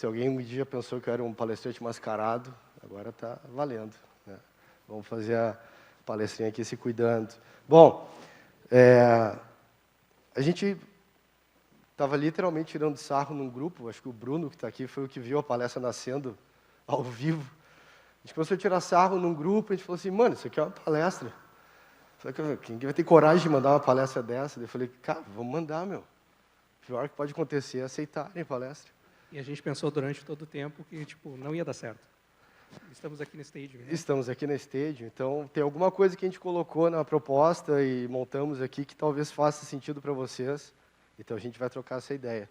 Se alguém um dia pensou que eu era um palestrante mascarado, agora está valendo, né? Vamos fazer a palestrinha aqui se cuidando. Bom, a gente estava literalmente tirando sarro num grupo, acho que o Bruno, que está aqui, foi o que viu a palestra nascendo ao vivo. A gente começou a tirar sarro num grupo, a gente falou assim, mano, isso aqui é uma palestra. Só que quem vai ter coragem de mandar uma palestra dessa? Eu falei, cara, vamos mandar, meu. O pior que pode acontecer é aceitarem a palestra. E a gente pensou durante todo o tempo que, tipo, não ia dar certo. Estamos aqui na Stadium. Né? Estamos aqui na Stadium, então tem alguma coisa que a gente colocou na proposta e montamos aqui que talvez faça sentido para vocês. Então a gente vai trocar essa ideia.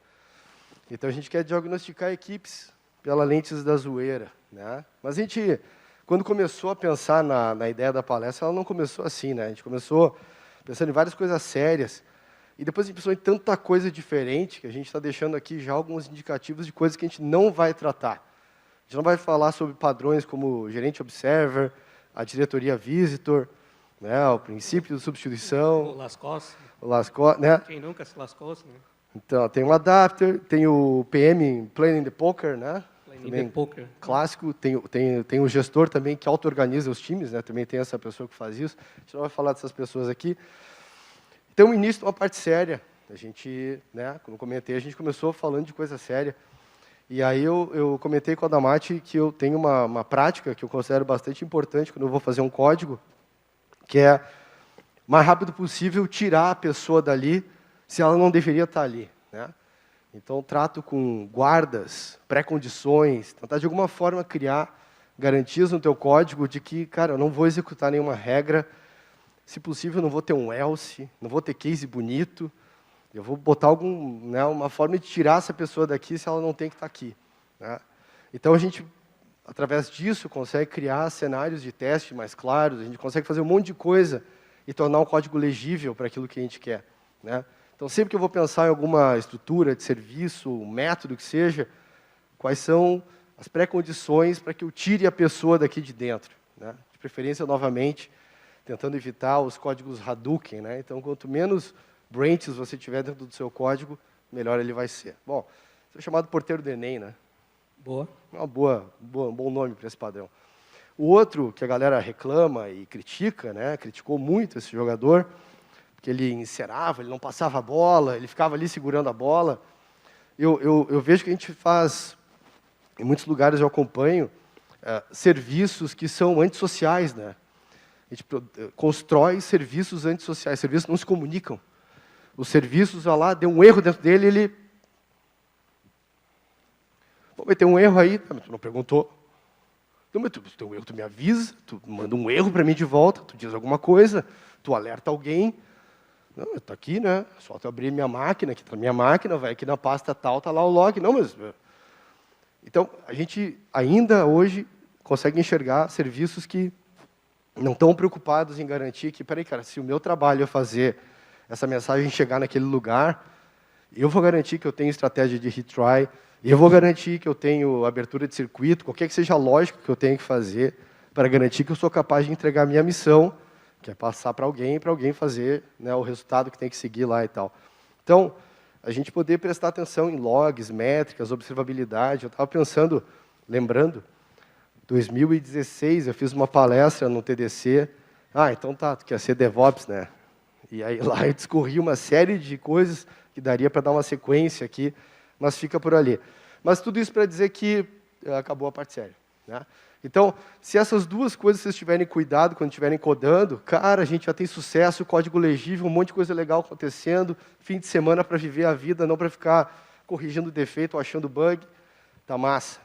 Então a gente quer diagnosticar equipes pela lentes da zoeira, né? Mas a gente, quando começou a pensar na ideia da palestra, ela não começou assim, né? A gente começou pensando em várias coisas sérias. E depois a gente pensou em tanta coisa diferente que a gente está deixando aqui já alguns indicativos de coisas que a gente não vai tratar. A gente não vai falar sobre padrões como gerente observer, a diretoria visitor, né, o princípio de substituição. O lascou-se. O lascou, né? Quem nunca se lascou-se, né? Então, tem o adapter, tem o PM, Planning the Poker, né? Planning the Poker. Clássico. Tem o gestor também que auto-organiza os times, né? Também tem essa pessoa que faz isso. A gente não vai falar dessas pessoas aqui. Então, o início de uma parte séria. A gente, né, como comentei, a gente começou falando de coisa séria. E aí eu comentei com a Damati que eu tenho uma prática que eu considero bastante importante quando eu vou fazer um código, que é, o mais rápido possível, tirar a pessoa dali se ela não deveria estar ali, né? Então, trato com guardas, pré-condições, tentar de alguma forma criar garantias no teu código de que, cara, eu não vou executar nenhuma regra. Se possível, não vou ter um else, não vou ter case bonito. Eu vou botar uma forma de tirar essa pessoa daqui se ela não tem que estar aqui, né? Então, a gente, através disso, consegue criar cenários de teste mais claros, a gente consegue fazer um monte de coisa e tornar o código legível para aquilo que a gente quer, né? Então, sempre que eu vou pensar em alguma estrutura de serviço, um método que seja, quais são as pré-condições para que eu tire a pessoa daqui de dentro, né? De preferência, novamente, tentando evitar os códigos Hadouken, né? Então, quanto menos branches você tiver dentro do seu código, melhor ele vai ser. Bom, isso é chamado porteiro do Enem, né? Boa. É um bom nome para esse padrão. O outro que a galera reclama e critica, né? Criticou muito esse jogador, porque ele encerava, ele não passava a bola, ele ficava ali segurando a bola. Eu vejo que a gente faz, em muitos lugares eu acompanho, serviços que são antissociais, né? A gente constrói serviços antissociais, serviços que não se comunicam. Os serviços, olha lá, deu um erro dentro dele, ele... Pô, mas tem um erro aí, tu não perguntou. Não, mas tu tem um erro, tu me avisa, tu manda um erro para mim de volta, tu diz alguma coisa, tu alerta alguém. Não, está aqui, né? Só tu abrir minha máquina, aqui está a minha máquina, vai aqui na pasta tal, está lá o log. Não, mas... Então, a gente ainda hoje consegue enxergar serviços que não estão preocupados em garantir que, peraí, cara, se o meu trabalho é fazer essa mensagem chegar naquele lugar, eu vou garantir que eu tenho estratégia de retry, eu vou garantir que eu tenho abertura de circuito, qualquer que seja a lógica que eu tenho que fazer para garantir que eu sou capaz de entregar a minha missão, que é passar para alguém fazer, né, o resultado que tem que seguir lá e tal. Então, a gente poder prestar atenção em logs, métricas, observabilidade. Eu estava pensando, lembrando, 2016, eu fiz uma palestra no TDC. Então tá, tu quer ser DevOps, né? E aí lá eu discorri uma série de coisas que daria para dar uma sequência aqui, mas fica por ali. Mas tudo isso para dizer que acabou a parte séria, né? Então, se essas duas coisas vocês tiverem cuidado quando estiverem codando, cara, a gente já tem sucesso, código legível, um monte de coisa legal acontecendo, fim de semana para viver a vida, não para ficar corrigindo defeito ou achando bug, tá massa.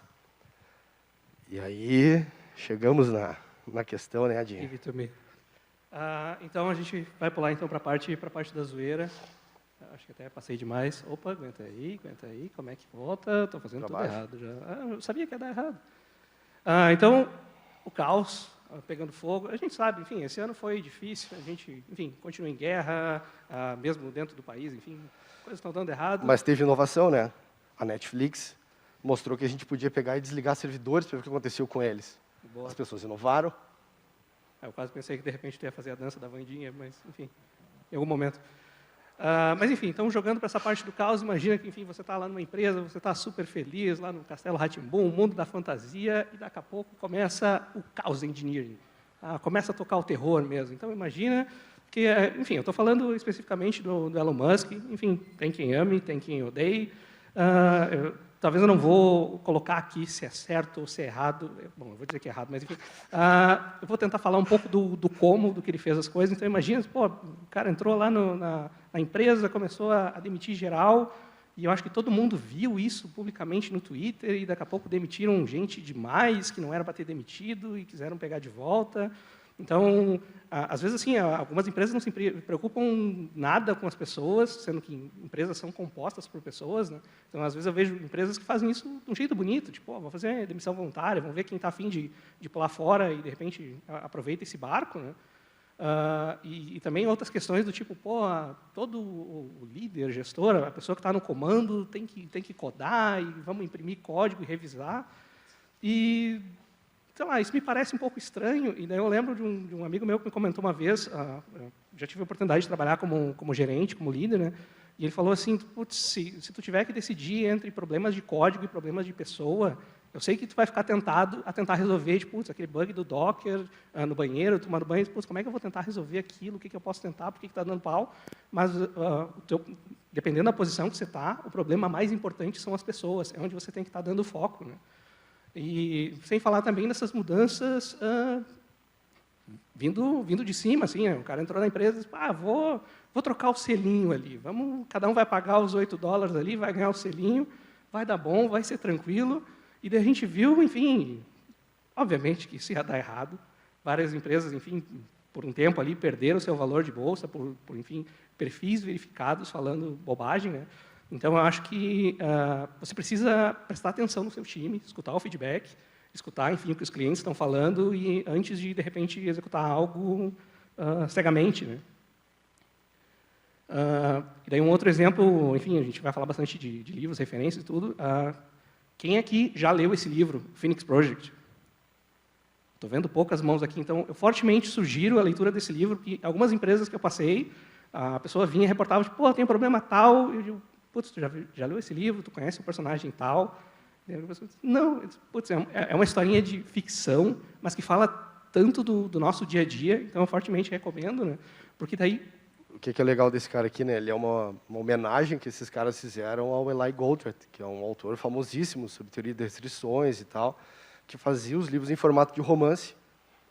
E aí, chegamos na questão, né, Adinho? Então, a gente vai pular então, para a parte da zoeira. Acho que até passei demais. Opa, aguenta aí, como é que volta? Estou fazendo tudo errado já. Eu sabia que ia dar errado. Então, o caos pegando fogo. A gente sabe, enfim, esse ano foi difícil. A gente, enfim, continua em guerra, mesmo dentro do país, enfim, coisas estão dando errado. Mas teve inovação, né? A Netflix mostrou que a gente podia pegar e desligar servidores para ver o que aconteceu com eles. Boa. As pessoas inovaram. Eu quase pensei que, de repente, tu ia fazer a dança da Wandinha, mas, enfim, em algum momento. Mas, enfim, então, jogando para essa parte do caos, imagina que, enfim, você está lá numa empresa, você está super feliz, lá no Castelo Rá-Tim-Bum, o mundo da fantasia, e daqui a pouco começa o caos engineering. Começa a tocar o terror mesmo. Então, imagina que, enfim, eu estou falando especificamente do Elon Musk, enfim, tem quem ame, tem quem odeie. Talvez eu não vou colocar aqui se é certo ou se é errado. Bom, eu vou dizer que é errado, mas enfim. Eu vou tentar falar um pouco do como, do que ele fez as coisas. Então, imagina, pô, o cara entrou lá na empresa, começou a demitir geral, e eu acho que todo mundo viu isso publicamente no Twitter, e daqui a pouco demitiram gente demais, que não era para ter demitido, e quiseram pegar de volta. Então, às vezes, assim, algumas empresas não se preocupam nada com as pessoas, sendo que empresas são compostas por pessoas, né? Então, às vezes, eu vejo empresas que fazem isso de um jeito bonito, tipo, vou fazer demissão voluntária, vamos ver quem está afim de pular fora e, de repente, aproveita esse barco, né? E também outras questões do tipo, todo o líder, gestor, a pessoa que está no comando tem que codar, e vamos imprimir código e revisar. E, sei lá, isso me parece um pouco estranho, e daí eu lembro de um amigo meu que me comentou uma vez, já tive a oportunidade de trabalhar como gerente, como líder, né? E ele falou assim, putz, se tu tiver que decidir entre problemas de código e problemas de pessoa, eu sei que tu vai ficar tentado a tentar resolver, tipo, putz, aquele bug do Docker no banheiro, tomando banho, putz, como é que eu vou tentar resolver aquilo, o que eu posso tentar, por que está dando pau? Mas, dependendo da posição que você está, o problema mais importante são as pessoas, é onde você tem que estar dando foco, né? E sem falar também dessas mudanças vindo de cima, assim, o cara entrou na empresa e disse, vou trocar o selinho ali, cada um vai pagar os $8 ali, vai ganhar o selinho, vai dar bom, vai ser tranquilo. E daí a gente viu, enfim, obviamente que isso ia dar errado. Várias empresas, enfim, por um tempo ali, perderam seu valor de bolsa por enfim, perfis verificados falando bobagem, né? Então, eu acho que você precisa prestar atenção no seu time, escutar o feedback, escutar, enfim, o que os clientes estão falando e antes de repente, executar algo cegamente, né? E daí um outro exemplo, enfim, a gente vai falar bastante de livros, referências e tudo. Quem aqui já leu esse livro, Phoenix Project? Estou vendo poucas mãos aqui, então eu fortemente sugiro a leitura desse livro, porque algumas empresas que eu passei, a pessoa vinha e reportava, tipo, tem um problema tal, e eu digo, putz, tu já leu esse livro, tu conhece o personagem tal? Não, putz, é uma historinha de ficção, mas que fala tanto do nosso dia a dia, então eu fortemente recomendo, né? Porque daí... O que é legal desse cara aqui, né? Ele é uma homenagem que esses caras fizeram ao Eli Goldratt, que é um autor famosíssimo sobre teoria de restrições e tal, que fazia os livros em formato de romance.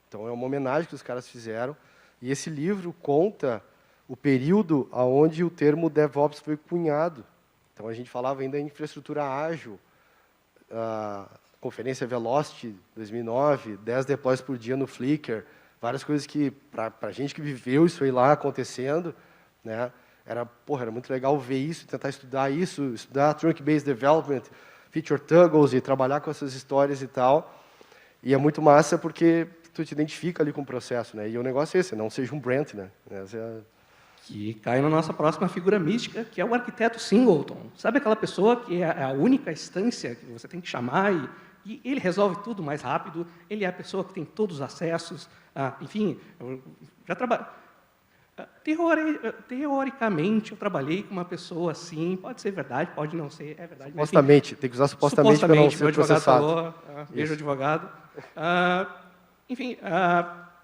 Então, é uma homenagem que os caras fizeram. E esse livro conta o período onde o termo DevOps foi cunhado. Então, a gente falava ainda em infraestrutura ágil, a conferência Velocity 2009, 10 deploys por dia no Flickr, várias coisas que, para a gente que viveu isso aí lá acontecendo, né, era muito legal ver isso, tentar estudar isso, estudar Trunk-Based Development, Feature Toggles e trabalhar com essas histórias e tal. E é muito massa porque tu te identifica ali com o processo, né? E o negócio é esse, não seja um Brent, né? Que cai na nossa próxima figura mística, que é o arquiteto Singleton. Sabe aquela pessoa que é a única instância que você tem que chamar e ele resolve tudo mais rápido, ele é a pessoa que tem todos os acessos, enfim, eu já trabalhei... Teoricamente, eu trabalhei com uma pessoa assim, pode ser verdade, pode não ser, é verdade. Supostamente, mas, enfim, tem que usar supostamente para não ser processado. Falou, beijo, advogado. Enfim,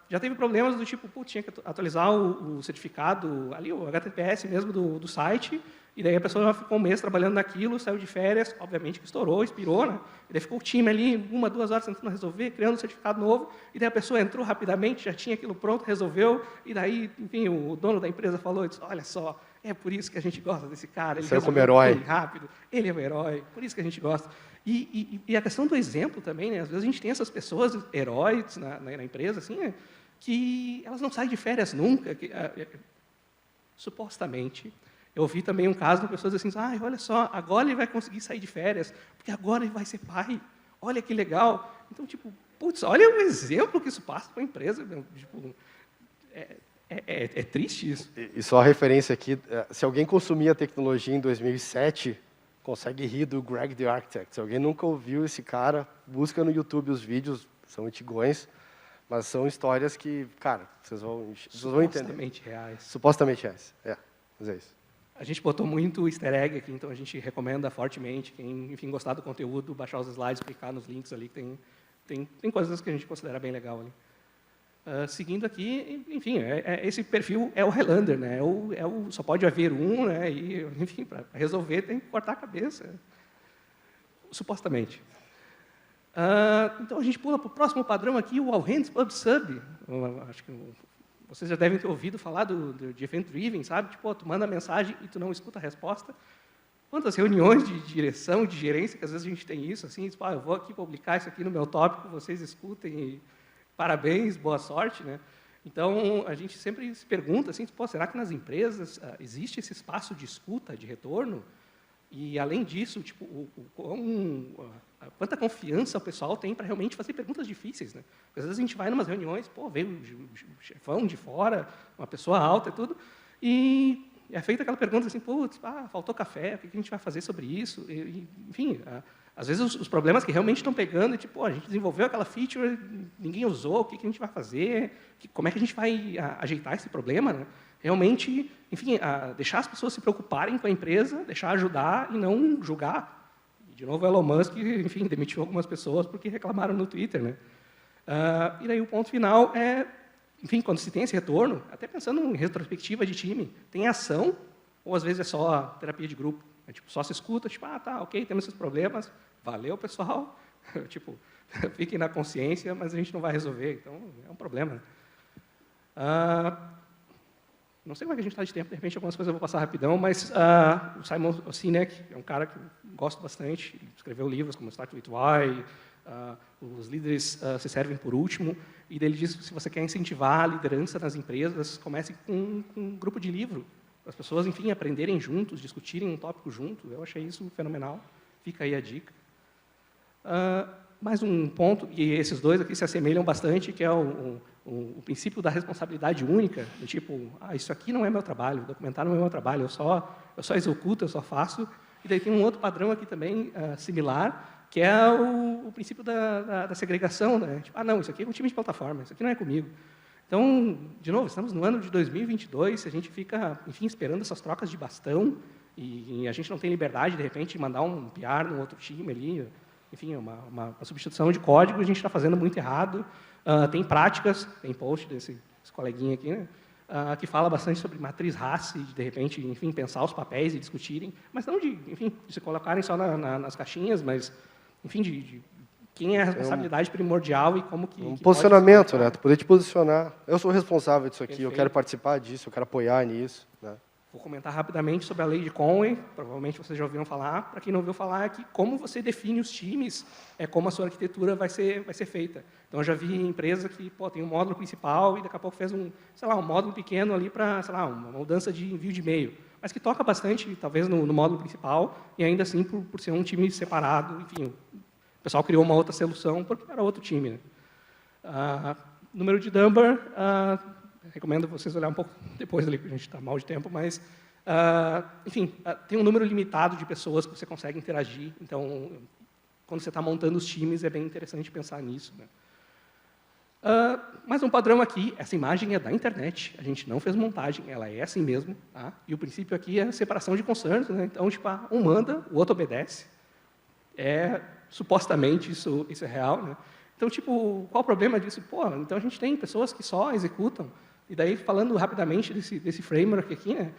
já teve problemas do tipo, tinha que atualizar o certificado, ali o HTTPS mesmo do site, e daí a pessoa ficou um mês trabalhando naquilo, saiu de férias, obviamente que estourou, expirou, né? E daí ficou o time ali, 1, 2 horas tentando resolver, criando um certificado novo, e daí a pessoa entrou rapidamente, já tinha aquilo pronto, resolveu, e daí, enfim, o dono da empresa falou, disse, olha só, é por isso que a gente gosta desse cara, ele resolveu tudo rápido, ele é um herói, por isso que a gente gosta. E a questão do exemplo também, né? Às vezes a gente tem essas pessoas, heróis na empresa, assim, né? Que elas não saem de férias nunca, supostamente. Eu ouvi também um caso de pessoas assim, olha só, agora ele vai conseguir sair de férias, porque agora ele vai ser pai. Olha que legal. Então, tipo, putz, olha o exemplo que isso passa para a empresa. Tipo, é triste isso. E só a referência aqui, se alguém consumia tecnologia em 2007, consegue rir do Greg the Architect. Se alguém nunca ouviu esse cara, busca no YouTube os vídeos, são antigões, mas são histórias que, cara, vocês vão entender. Supostamente reais. Supostamente reais, mas é isso. A gente botou muito easter egg aqui, então a gente recomenda fortemente quem, enfim, gostar do conteúdo, baixar os slides, clicar nos links ali, que tem coisas que a gente considera bem legal ali. Seguindo aqui, enfim, esse perfil é o Highlander, né? Só pode haver um, né? E, enfim, para resolver tem que cortar a cabeça, supostamente. Então a gente pula para o próximo padrão aqui, o All Hands Pub Sub. Acho que vocês já devem ter ouvido falar de Event Driven, sabe? Tipo, tu manda a mensagem e tu não escuta a resposta. Quantas reuniões de direção, de gerência, que às vezes a gente tem isso, assim, tipo, eu vou aqui publicar isso aqui no meu tópico, vocês escutem e parabéns, boa sorte, né? Então, a gente sempre se pergunta, assim, pô, será que nas empresas existe esse espaço de escuta, de retorno? E, além disso, tipo, quanta confiança o pessoal tem para realmente fazer perguntas difíceis, né? Porque, às vezes, a gente vai em umas reuniões, pô, veio um chefão de fora, uma pessoa alta e tudo, e é feita aquela pergunta assim, putz, faltou café, o que a gente vai fazer sobre isso? Enfim, às vezes os problemas que realmente estão pegando, tipo, a gente desenvolveu aquela feature, ninguém usou, o que a gente vai fazer? Como é que a gente vai ajeitar esse problema, né? Realmente, enfim, deixar as pessoas se preocuparem com a empresa, deixar ajudar e não julgar. De novo, o Elon Musk, enfim, demitiu algumas pessoas porque reclamaram no Twitter, né? E daí o ponto final é, enfim, quando se tem esse retorno, até pensando em retrospectiva de time, tem ação ou às vezes é só terapia de grupo? É, tipo, só se escuta, tipo, tá, ok, temos esses problemas, valeu, pessoal, tipo, fiquem na consciência, mas a gente não vai resolver, então é um problema. Não sei como é que a gente está de tempo, de repente algumas coisas eu vou passar rapidão, mas o Simon Sinek é um cara que eu gosto bastante, ele escreveu livros como Start With Why, os líderes se servem por último, e ele diz que se você quer incentivar a liderança nas empresas, comece com um grupo de livro, para as pessoas, enfim, aprenderem juntos, discutirem um tópico junto. Eu achei isso fenomenal, fica aí a dica. Mais um ponto, e esses dois aqui se assemelham bastante, que é o princípio da responsabilidade única, do tipo, isso aqui não é meu trabalho, documentar não é meu trabalho, eu só executo, eu só faço. E daí tem um outro padrão aqui também similar, que é o princípio da segregação, né? Tipo, não, isso aqui é um time de plataforma, isso aqui não é comigo. Então, de novo, estamos no ano de 2022, se a gente fica, enfim, esperando essas trocas de bastão e a gente não tem liberdade, de repente, de mandar um PR num outro time ali, enfim, uma substituição de código, a gente está fazendo muito errado. Tem práticas, tem post desse coleguinha aqui, né? Que fala bastante sobre matriz race, de repente, enfim, pensar os papéis e discutirem, mas não de, enfim, de se colocarem só nas caixinhas, mas, enfim, de quem é a responsabilidade primordial e como que... Um posicionamento, né? Tu poder te posicionar. Eu sou responsável disso aqui, Perfeito. Eu quero participar disso, eu quero apoiar nisso, né? Vou comentar rapidamente sobre a lei de Conway, provavelmente vocês já ouviram falar. Para quem não ouviu falar, é que como você define os times, é como a sua arquitetura vai ser feita. Então, eu já vi empresa que tem um módulo principal e daqui a pouco fez um módulo pequeno ali para, uma mudança de envio de e-mail, mas que toca bastante, talvez, no módulo principal, e ainda assim, por ser um time separado, enfim, o pessoal criou uma outra solução porque era outro time, né? Número de Dunbar, recomendo vocês olharem um pouco depois ali, porque a gente está mal de tempo, mas, enfim, tem um número limitado de pessoas que você consegue interagir, então, quando você está montando os times, é bem interessante pensar nisso, né? Mais um padrão aqui, essa imagem é da internet, a gente não fez montagem, ela é assim mesmo, tá? E o princípio aqui é a separação de concerns, né? Então, tipo, um manda, o outro obedece. Supostamente isso é real, né? Então, tipo, qual o problema disso? Então a gente tem pessoas que só executam. E daí, falando rapidamente desse framework aqui, né?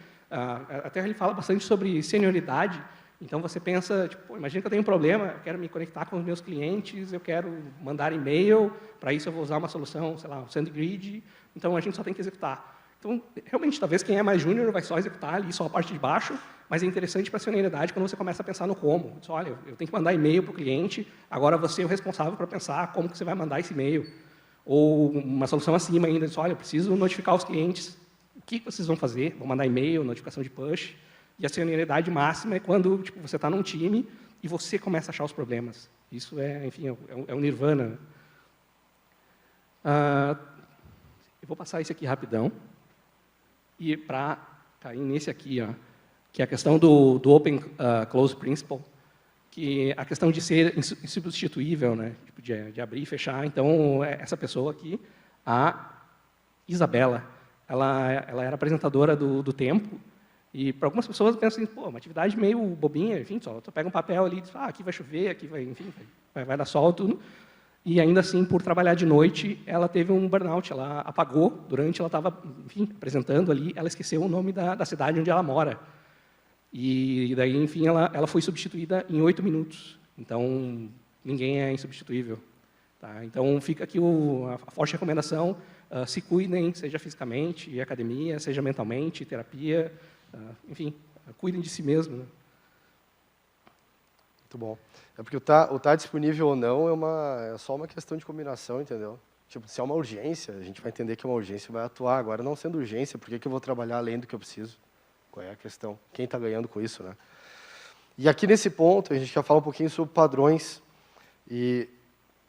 Até ele fala bastante sobre senioridade. Então, você pensa, tipo, imagina que eu tenho um problema, eu quero me conectar com os meus clientes, eu quero mandar e-mail, para isso eu vou usar uma solução, sei lá, um SendGrid, então a gente só tem que executar. Então, realmente, talvez quem é mais júnior vai só executar ali, só a parte de baixo, mas é interessante para a senioridade quando você começa a pensar no como. Diz, olha, eu tenho que mandar e-mail para o cliente, agora você é o responsável para pensar como que você vai mandar esse e-mail. Ou uma solução acima ainda, diz, olha, eu preciso notificar os clientes, o que vocês vão fazer? Vão mandar e-mail, notificação de push. E a senioridade máxima é quando tipo, você está num time e você começa a achar os problemas. Isso é, enfim, é um nirvana. Eu vou passar isso aqui rapidão. E para cair nesse aqui, que é a questão do Open Close Principle, que a questão de ser insubstituível, né? Tipo, de abrir e fechar. Então, essa pessoa aqui, a Isabela, ela era apresentadora do Tempo, E para algumas pessoas pensam assim, pô, uma atividade meio bobinha, enfim, só tu pega um papel ali e diz, aqui vai chover, aqui vai, enfim, vai dar sol, tudo. E ainda assim, por trabalhar de noite, ela teve um burnout, ela apagou, durante ela estava, enfim, apresentando ali, ela esqueceu o nome da cidade onde ela mora. E daí, enfim, ela foi substituída em 8 minutos. Então, ninguém é insubstituível. Tá? Então, fica aqui a forte recomendação, se cuidem, seja fisicamente, academia, seja mentalmente, terapia, enfim, cuidem de si mesmo. Né? Muito bom. É porque o tá disponível ou não é só uma questão de combinação, entendeu? Tipo, se é uma urgência, a gente vai entender que é uma urgência e vai atuar. Agora, não sendo urgência, por que eu vou trabalhar além do que eu preciso? Qual é a questão? Quem está ganhando com isso, né? E aqui nesse ponto, a gente quer falar um pouquinho sobre padrões. E,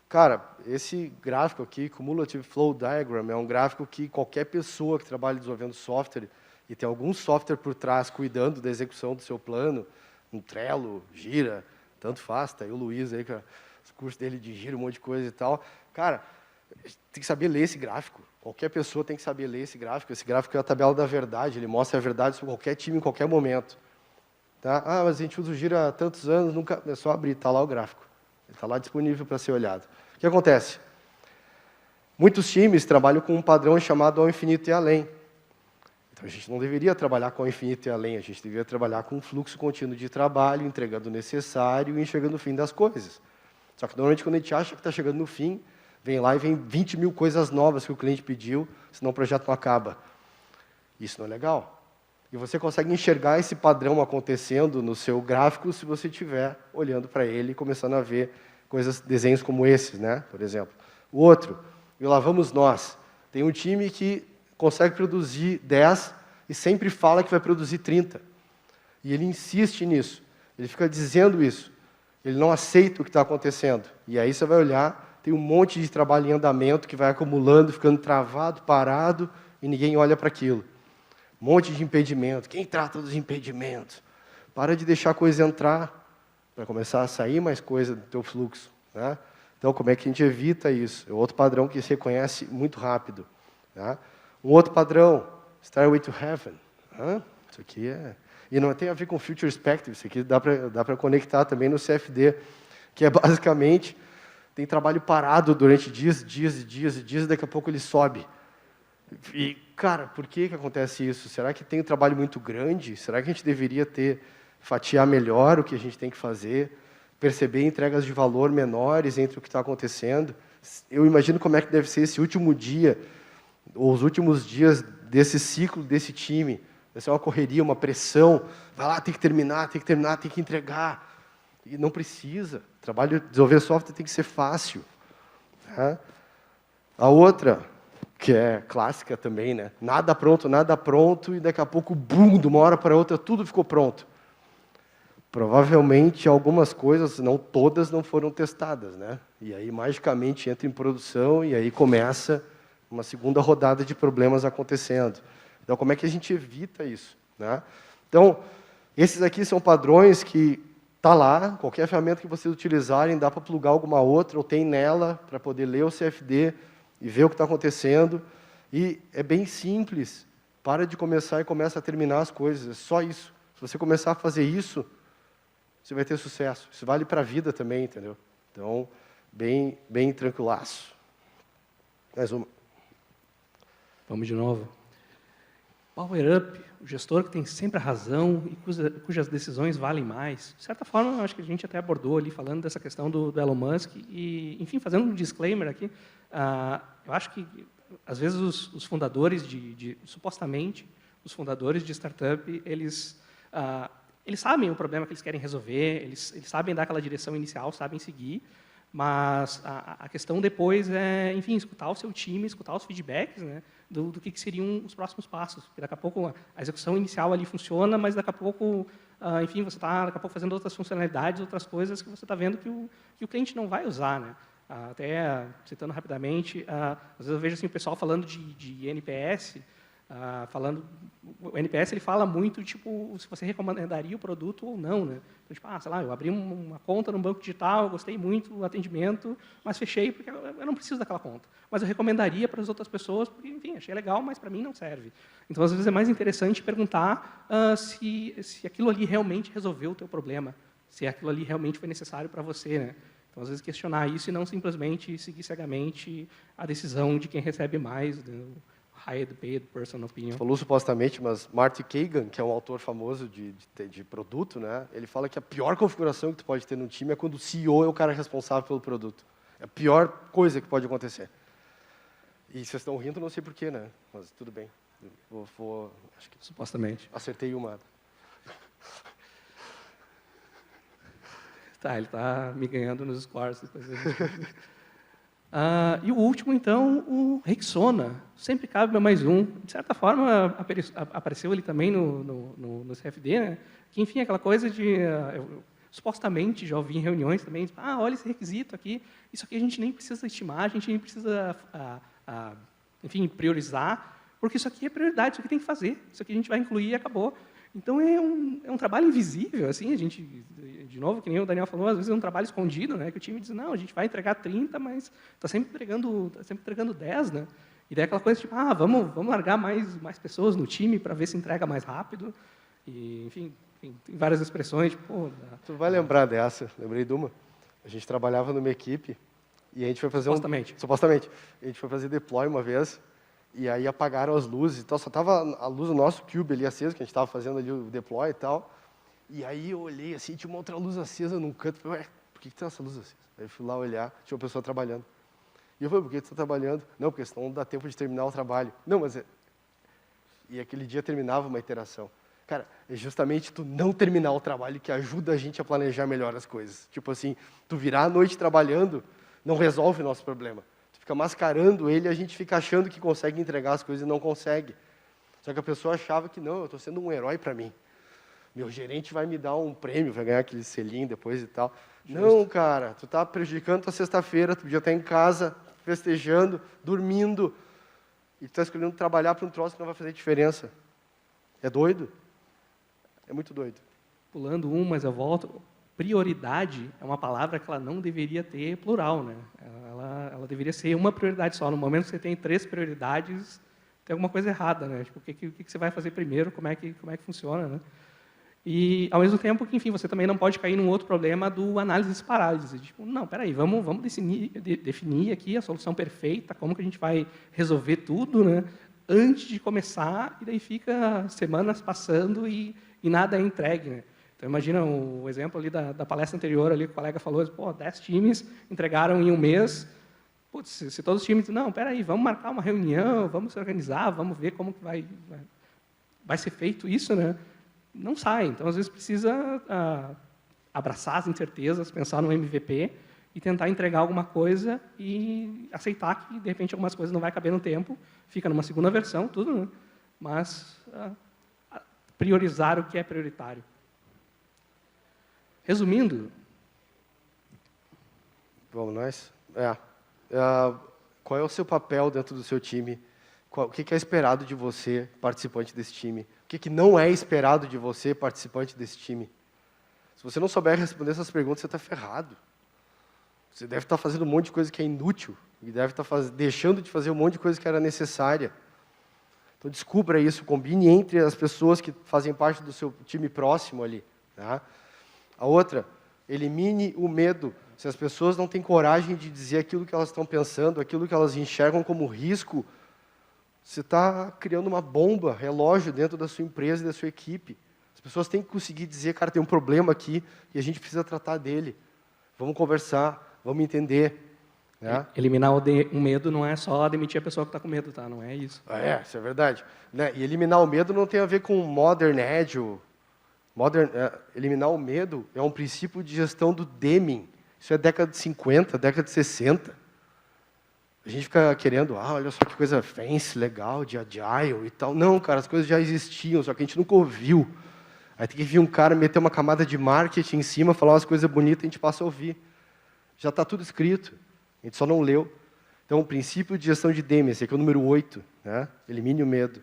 cara, esse gráfico aqui, Cumulative Flow Diagram, é um gráfico que qualquer pessoa que trabalha desenvolvendo software e tem algum software por trás cuidando da execução do seu plano, um Trello, Gira, tanto faz, tá aí o Luiz aí, cara, os cursos dele de Gira, um monte de coisa e tal. Cara, tem que saber ler esse gráfico. Qualquer pessoa tem que saber ler esse gráfico. Esse gráfico é a tabela da verdade, ele mostra a verdade sobre qualquer time em qualquer momento. Tá? Mas a gente usa o Gira há tantos anos, nunca é só abrir, está lá o gráfico. Ele está lá disponível para ser olhado. O que acontece? Muitos times trabalham com um padrão chamado ao infinito e além. Então, a gente não deveria trabalhar com ao infinito e além, a gente deveria trabalhar com um fluxo contínuo de trabalho, entregando o necessário e enxergando o fim das coisas. Só que, normalmente, quando a gente acha que está chegando no fim, vem lá e vem 20 mil coisas novas que o cliente pediu, senão o projeto não acaba. Isso não é legal. E você consegue enxergar esse padrão acontecendo no seu gráfico se você estiver olhando para ele e começando a ver desenhos como esses, né? Por exemplo. O outro, e lá vamos nós. Tem um time que consegue produzir 10 e sempre fala que vai produzir 30. E ele insiste nisso. Ele fica dizendo isso. Ele não aceita o que está acontecendo. E aí você vai olhar, tem um monte de trabalho em andamento que vai acumulando, ficando travado, parado, e ninguém olha para aquilo. Um monte de impedimento. Quem trata dos impedimentos? Para de deixar a coisa entrar, para começar a sair mais coisa do teu fluxo. Né? Então, como é que a gente evita isso? É outro padrão que se reconhece muito rápido. Né? Um outro padrão, Stairway to Heaven. Isso aqui é... E não tem a ver com Future Perspective, isso aqui dá para conectar também no CFD, que é basicamente, tem trabalho parado durante dias, e daqui a pouco ele sobe. E, cara, por que acontece isso? Será que tem um trabalho muito grande? Será que a gente deveria fatiar melhor o que a gente tem que fazer? Perceber entregas de valor menores entre o que está acontecendo? Eu imagino como é que deve ser esse último dia, ou os últimos dias desse ciclo, desse time. Deve ser uma correria, uma pressão. Vai lá, tem que terminar, tem que entregar. E não precisa. Trabalho de desenvolver software tem que ser fácil. Né? A outra, que é clássica também, né? Nada pronto, e daqui a pouco, bum, de uma hora para outra, tudo ficou pronto. Provavelmente, algumas coisas, não todas, não foram testadas, né? E aí, magicamente, entra em produção, e aí começa uma segunda rodada de problemas acontecendo. Então, como é que a gente evita isso? Né? Então, esses aqui são padrões que está lá, qualquer ferramenta que vocês utilizarem, dá para plugar alguma outra, ou tem nela, para poder ler o CFD e ver o que está acontecendo. E é bem simples. Para de começar e começa a terminar as coisas. É só isso. Se você começar a fazer isso, você vai ter sucesso. Isso vale para a vida também, entendeu? Então, bem tranquilaço. Mais uma. Vamos de novo. Power Up, o gestor que tem sempre a razão e cujas decisões valem mais. De certa forma, eu acho que a gente até abordou ali, falando dessa questão do Elon Musk. E, enfim, fazendo um disclaimer aqui, eu acho que, às vezes, os fundadores supostamente, os fundadores de startup, eles sabem o problema que eles querem resolver, eles sabem dar aquela direção inicial, sabem seguir, mas a questão depois é, enfim, escutar o seu time, escutar os feedbacks, né, do que seriam os próximos passos. Porque daqui a pouco a execução inicial ali funciona, mas daqui a pouco, enfim, você está daqui a pouco fazendo outras funcionalidades, outras coisas que você está vendo que o cliente não vai usar, né? Até citando rapidamente, às vezes eu vejo assim, o pessoal falando de NPS, O NPS ele fala muito, tipo, se você recomendaria o produto ou não, né? Então, tipo, sei lá, eu abri uma conta num banco digital, gostei muito do atendimento, mas fechei porque eu não preciso daquela conta. Mas eu recomendaria para as outras pessoas, porque, enfim, achei legal, mas para mim não serve. Então, às vezes, é mais interessante perguntar se aquilo ali realmente resolveu o teu problema, se aquilo ali realmente foi necessário para você, né? Então, às vezes, questionar isso e não simplesmente seguir cegamente a decisão de quem recebe mais, hired paid person opinion. Você falou supostamente, mas Marty Kagan, que é um autor famoso de produto, né? Ele fala que a pior configuração que tu pode ter no time é quando o CEO é o cara responsável pelo produto. É a pior coisa que pode acontecer. E vocês estão rindo, não sei porquê, né? Mas tudo bem. Acho que supostamente. Acertei uma. Tá, ele está me ganhando nos scores. E o último, então, o Rexona. Sempre cabe mais um. De certa forma, apareceu ele também no CFD, né? Que, enfim, aquela coisa de... supostamente, já ouvi em reuniões também, olha esse requisito aqui, isso aqui a gente nem precisa estimar, a gente nem precisa, enfim, priorizar, porque isso aqui é prioridade, isso aqui tem que fazer, isso aqui a gente vai incluir e acabou. Então, é um trabalho invisível, assim, a gente, de novo, que nem o Daniel falou, às vezes é um trabalho escondido, né, que o time diz, não, a gente vai entregar 30, mas está sempre entregando 10, né? E daí aquela coisa, tipo, vamos largar mais pessoas no time para ver se entrega mais rápido, e, enfim, tem várias expressões, tipo... Tu vai lembrar dessa, lembrei de uma. A gente trabalhava numa equipe, e a gente foi fazer supostamente, a gente foi fazer deploy uma vez, e aí apagaram as luzes e tal, só estava a luz do nosso cube ali acesa, que a gente estava fazendo ali o deploy e tal. E aí eu olhei assim, tinha uma outra luz acesa num canto, falei, ué, por que tem essa luz acesa? Aí eu fui lá olhar, tinha uma pessoa trabalhando. E eu falei, por que você está trabalhando? Não, porque senão não dá tempo de terminar o trabalho. Não, mas... E aquele dia terminava uma iteração. Cara, é justamente tu não terminar o trabalho que ajuda a gente a planejar melhor as coisas. Tipo assim, tu virar a noite trabalhando, não resolve o nosso problema. Fica mascarando ele e a gente fica achando que consegue entregar as coisas e não consegue. Só que a pessoa achava que não, eu estou sendo um herói para mim. Meu gerente vai me dar um prêmio, vai ganhar aquele selinho depois e tal. Justo. Não, cara, tu está prejudicando tua sexta-feira, tu podia estar em casa, festejando, dormindo, e tu está escolhendo trabalhar para um troço que não vai fazer diferença. É doido? É muito doido. Pulando mas eu volto. Prioridade é uma palavra que ela não deveria ter plural, né? Ela deveria ser uma prioridade só. No momento que você tem 3 prioridades, tem alguma coisa errada, né? Tipo, o que você vai fazer primeiro? Como é que funciona, né? E ao mesmo tempo que, enfim, você também não pode cair num outro problema do análise-parálise. Tipo, não, peraí, vamos definir aqui a solução perfeita, como que a gente vai resolver tudo, né? Antes de começar, e daí fica semanas passando e nada é entregue, né? Então, imagina o exemplo ali da palestra anterior, ali, que o colega falou, 10 times entregaram em um mês. Putz, se todos os times dizem, não, peraí, vamos marcar uma reunião, vamos se organizar, vamos ver como que vai ser feito isso, né? Não sai. Então, às vezes, precisa abraçar as incertezas, pensar no MVP e tentar entregar alguma coisa e aceitar que, de repente, algumas coisas não vai caber no tempo, fica numa segunda versão, tudo, né? Mas priorizar o que é prioritário. Resumindo... Vamos nós? Qual é o seu papel dentro do seu time? O que é esperado de você, participante desse time? O que não é esperado de você, participante desse time? Se você não souber responder essas perguntas, você está ferrado. Você deve estar fazendo um monte de coisa que é inútil, e deve estar deixando de fazer um monte de coisa que era necessária. Então, descubra isso, combine entre as pessoas que fazem parte do seu time próximo ali. Tá? A outra, elimine o medo. Se as pessoas não têm coragem de dizer aquilo que elas estão pensando, aquilo que elas enxergam como risco, você está criando uma bomba, relógio dentro da sua empresa e da sua equipe. As pessoas têm que conseguir dizer, cara, tem um problema aqui e a gente precisa tratar dele. Vamos conversar, vamos entender. Né? Eliminar o medo não é só demitir a pessoa que está com medo, tá? Não é isso. Isso é verdade. Né? E eliminar o medo não tem a ver com Modern Agile. Eliminar o medo é um princípio de gestão do Deming. Isso é década de 50, década de 60. A gente fica querendo, olha só que coisa fancy, legal, de Agile e tal. Não, cara, as coisas já existiam, só que a gente nunca ouviu. Aí tem que vir um cara meter uma camada de marketing em cima, falar umas coisas bonitas e a gente passa a ouvir. Já está tudo escrito, a gente só não leu. Então, o princípio de gestão de Deming, esse aqui é o número 8, né? Elimine o medo.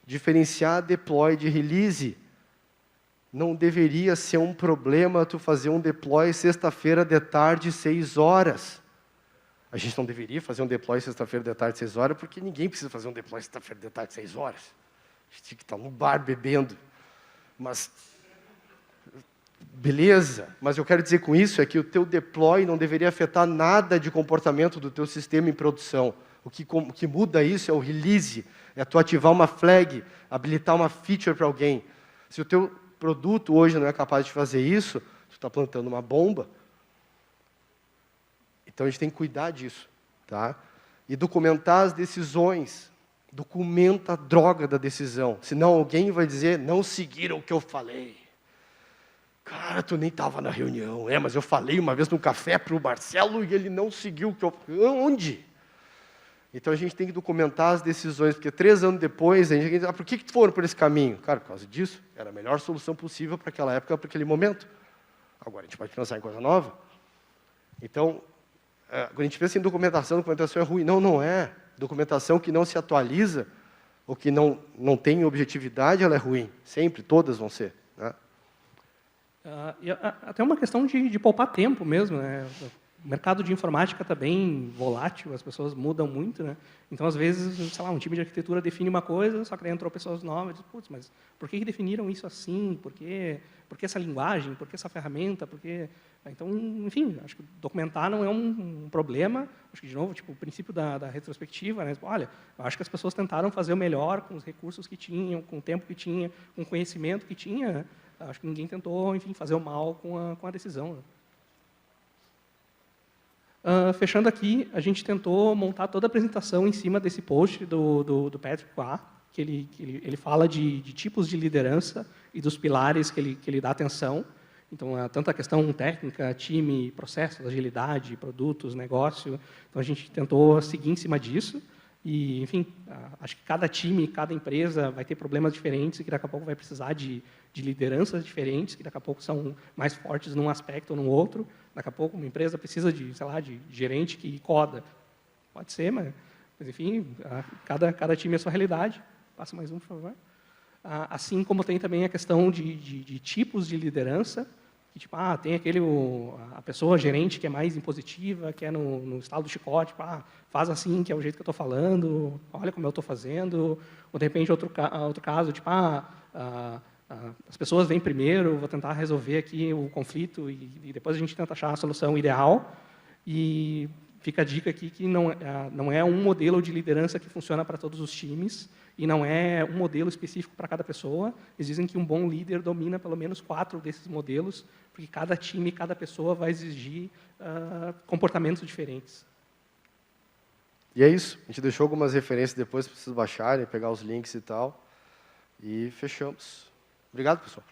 Diferenciar deploy de release. Não deveria ser um problema tu fazer um deploy sexta-feira de tarde, 6 horas. A gente não deveria fazer um deploy sexta-feira de tarde, 6 horas, porque ninguém precisa fazer um deploy sexta-feira de tarde, 6 horas. A gente tem que estar no bar bebendo. Mas, beleza, mas eu quero dizer com isso é que o teu deploy não deveria afetar nada de comportamento do teu sistema em produção. O que muda isso é o release, é tu ativar uma flag, habilitar uma feature para alguém. Se o teu produto hoje não é capaz de fazer isso, tu está plantando uma bomba. Então a gente tem que cuidar disso, tá? E documentar as decisões. Documenta a droga da decisão. Senão alguém vai dizer, não seguiram o que eu falei. Cara, tu nem estava na reunião. Mas eu falei uma vez no café para o Marcelo e ele não seguiu o que eu falei. Onde? Então a gente tem que documentar as decisões, porque 3 anos depois, a gente diz, por que foram por esse caminho? Cara, por causa disso, era a melhor solução possível para aquela época, para aquele momento. Agora a gente pode pensar em coisa nova. Então, quando a gente pensa em documentação é ruim. Não, não é. Documentação que não se atualiza, ou que não tem objetividade, ela é ruim. Sempre, todas vão ser. Né? E até uma questão de poupar tempo mesmo, né? O mercado de informática está bem volátil, as pessoas mudam muito, né? Então, às vezes, sei lá, um time de arquitetura define uma coisa, só que daí entrou pessoas novas, putz, mas por que definiram isso assim? Por que essa linguagem? Por que essa ferramenta? Por que... Então, enfim, acho que documentar não é um problema. Acho que, de novo, tipo, o princípio da retrospectiva, né? Olha, eu acho que as pessoas tentaram fazer o melhor com os recursos que tinham, com o tempo que tinha, com o conhecimento que tinha, né? Acho que ninguém tentou, enfim, fazer o mal com a decisão, né? Fechando aqui, a gente tentou montar toda a apresentação em cima desse post do Patrick Waugh, que ele fala de tipos de liderança e dos pilares que ele dá atenção. Então, tanto a questão técnica, time, processos, agilidade, produtos, negócio. Então, a gente tentou seguir em cima disso. E, enfim, acho que cada time, cada empresa vai ter problemas diferentes e que daqui a pouco vai precisar de lideranças diferentes, que daqui a pouco são mais fortes num aspecto ou num outro. Daqui a pouco uma empresa precisa de, sei lá, de gerente que coda. Pode ser, mas enfim, cada time é a sua realidade. Passa mais um, por favor. Assim como tem também a questão de tipos de liderança, que tipo, tem a pessoa gerente que é mais impositiva, que é no estado do chicote, tipo, faz assim, que é o jeito que eu estou falando, olha como eu estou fazendo, ou de repente outro caso, tipo, as pessoas vêm primeiro, vou tentar resolver aqui o conflito e depois a gente tenta achar a solução ideal. E fica a dica aqui que não é um modelo de liderança que funciona para todos os times e não é um modelo específico para cada pessoa. Eles dizem que um bom líder domina pelo menos 4 desses modelos, porque cada time, cada pessoa vai exigir comportamentos diferentes. E é isso. A gente deixou algumas referências depois para vocês baixarem, pegar os links e tal. E fechamos. Obrigado, pessoal.